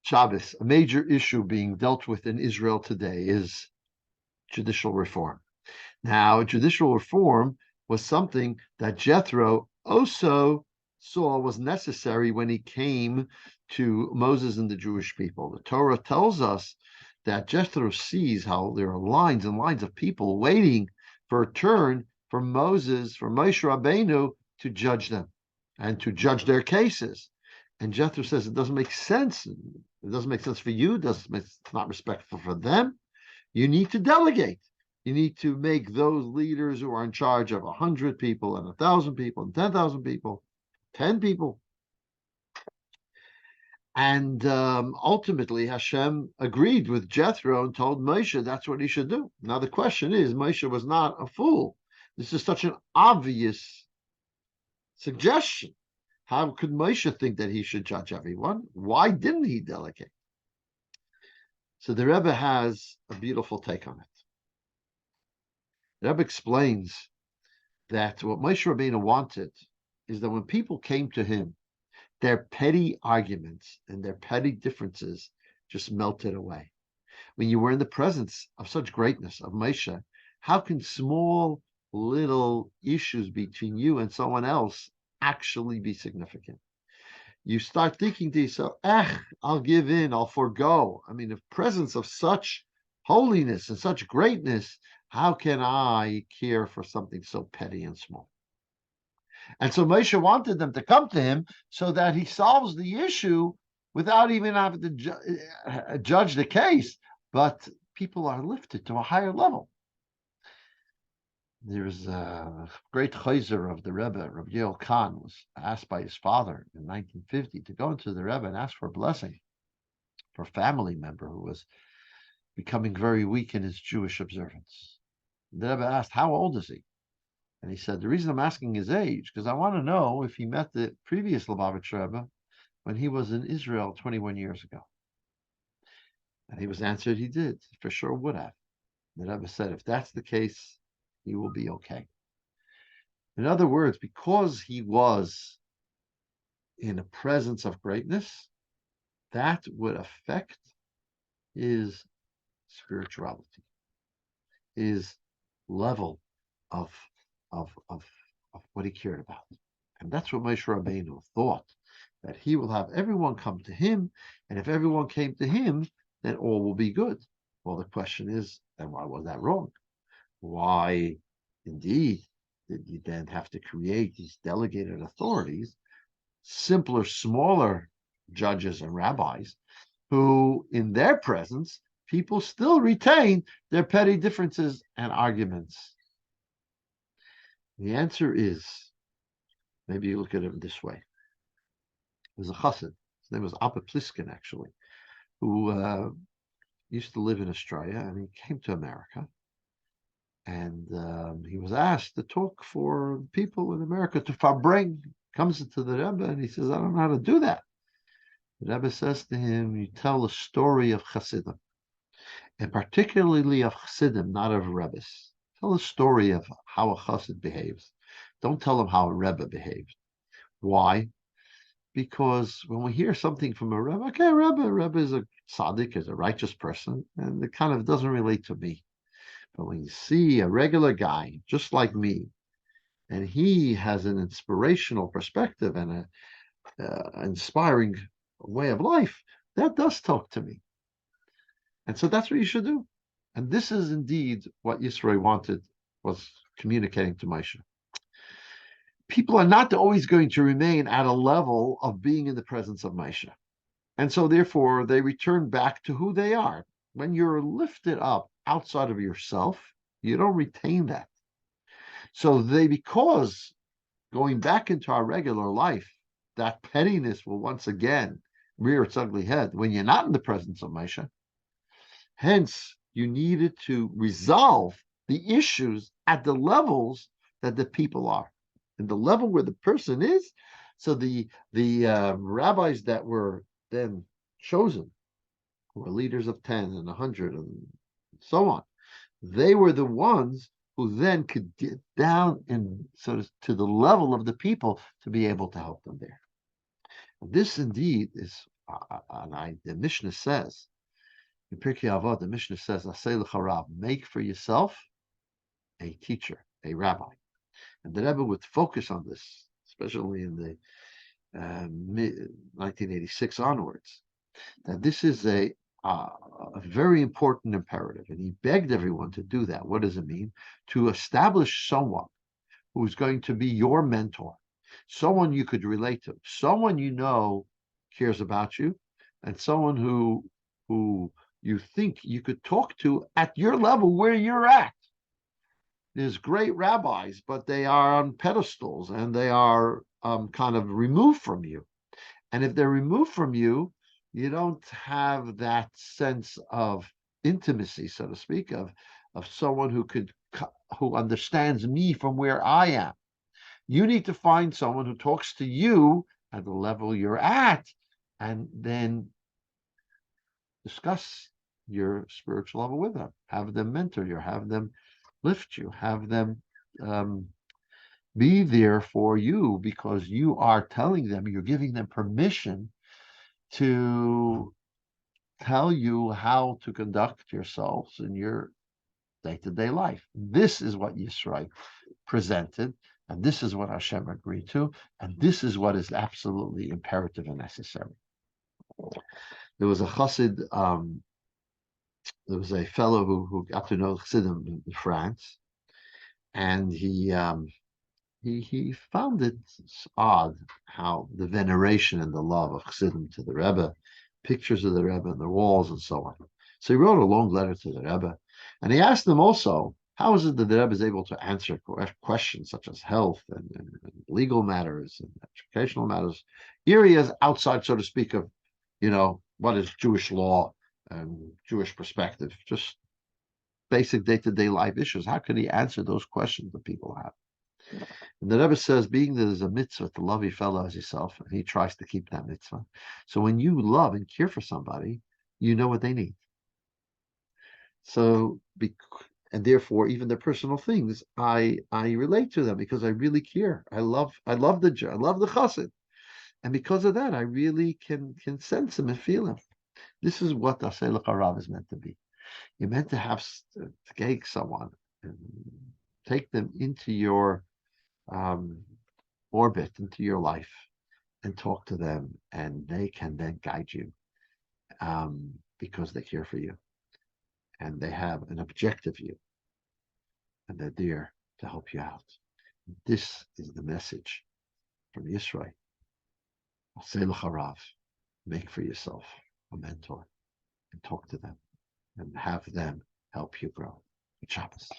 Shabbos, a major issue being dealt with in Israel today is judicial reform. Now, judicial reform was something that Jethro also saw was necessary when he came to Moses and the Jewish people. The Torah tells us that Jethro sees how there are lines and lines of people waiting for a turn for Moses, for Maisha Rabbeinu to judge them and to judge their cases. And Jethro says it doesn't make sense. It doesn't make sense for you. It's not respectful for them. You need to delegate. You need to make those leaders who are in charge of 100 people and 1,000 people and 10,000 people, 10 people. And ultimately, Hashem agreed with Jethro and told Maisha that's what he should do. Now, the question is, Maisha was not a fool. This is such an obvious suggestion. How could Maisha think that he should judge everyone? Why didn't he delegate? So the Rebbe has a beautiful take on it. The Rebbe explains that what Moshe Rabbeinu wanted is that when people came to him, their petty arguments and their petty differences just melted away. When you were in the presence of such greatness of Moshe, how can small little issues between you and someone else actually be significant? You start thinking to yourself, I'll give in, I'll forgo. I mean, the presence of such holiness and such greatness, how can I care for something so petty and small? And so Maisha wanted them to come to him so that he solves the issue without even having to judge the case, but people are lifted to a higher level. There's a great chayzer of the Rebbe, Rabbi Yoel Khan, was asked by his father in 1950 to go into the Rebbe and ask for a blessing for a family member who was becoming very weak in his Jewish observance. The Rebbe asked, how old is he? And he said, the reason I'm asking his age, because I want to know if he met the previous Lubavitch Rebbe when he was in Israel 21 years ago. And he was answered he did, for sure would have. The Rebbe said, if that's the case, he will be okay. In other words, because he was in a presence of greatness, that would affect his spirituality, his level of what he cared about. And that's what Maisha Rabbeinu thought, that he will have everyone come to him, and if everyone came to him, then all will be good. Well, the question is, then why was that wrong? Why, indeed, did you then have to create these delegated authorities, simpler, smaller judges and rabbis, who, in their presence, people still retain their petty differences and arguments? The answer is, maybe you look at it this way. There's a chassid, his name was Abba Pliskin, actually, who used to live in Australia, and he came to America. And he was asked to talk for people in America to farbring. Comes to the Rebbe, and he says, I don't know how to do that. The Rebbe says to him, you tell a story of Chassidim, and particularly of Chassidim, not of Rebbes. Tell a story of how a Chassid behaves. Don't tell him how a Rebbe behaved. Why? Because when we hear something from a Rebbe, okay, Rebbe is a tzaddik, is a righteous person, and it kind of doesn't relate to me. But when you see a regular guy, just like me, and he has an inspirational perspective and an inspiring way of life, that does talk to me. And so that's what you should do. And this is indeed what Yisro wanted, was communicating to Maisha. People are not always going to remain at a level of being in the presence of Maisha. And so therefore they return back to who they are. When you're lifted up outside of yourself, you don't retain that. So because going back into our regular life, that pettiness will once again rear its ugly head when you're not in the presence of Maisha. Hence, you needed to resolve the issues at the levels that the people are. And the level where the person is, so the rabbis that were then chosen, who were leaders of 10 and 100 and so on, they were the ones who then could get down and to the level of the people to be able to help them there. And this indeed is the Mishnah says, in Pirkei Avot, the Mishnah says, "Asay l'charav," make for yourself a teacher, a rabbi. And the Rebbe would focus on this, especially in the 1986 onwards, that this is a very important imperative. And he begged everyone to do that. What does it mean? To establish someone who's going to be your mentor, someone you could relate to, someone you know cares about you, and someone who you think you could talk to at your level where you're at. There's great rabbis, but they are on pedestals and they are kind of removed from you. And if they're removed from you, you don't have that sense of intimacy, so to speak, of someone who understands me from where I am. You need to find someone who talks to you at the level you're at, and then discuss your spiritual level with them. Have them mentor you, have them lift you, have them be there for you, because you are telling them, you're giving them permission to tell you how to conduct yourselves in your day-to-day life. This is what Yisro presented, and this is what Hashem agreed to, and this is what is absolutely imperative and necessary. There was a chassid, there was a fellow who got to know Chassidim in France, and he found it odd how the veneration and the love of Chassidim to the Rebbe, pictures of the Rebbe on the walls and so on. So he wrote a long letter to the Rebbe, and he asked them also, how is it that the Rebbe is able to answer questions such as health and legal matters and educational matters, areas outside, so to speak, of, what is Jewish law and Jewish perspective, just basic day-to-day life issues. How can he answer those questions that people have? And the Rebbe says, being that there's a mitzvah to love your fellow as yourself, and he tries to keep that mitzvah. So when you love and care for somebody, you know what they need. So, and therefore, even their personal things, I relate to them because I really care. I love the Jew, I love the chassid, and because of that, I really can sense him and feel him. This is what Asay L'Charav is meant to be. You're meant to have to take someone and take them into your orbit, into your life, and talk to them, and they can then guide you because they care for you, and they have an objective view, and they're there to help you out. This is the message from Yisro. Asay L'Charav, make for yourself a mentor, and talk to them, and have them help you grow. Good Shabbos.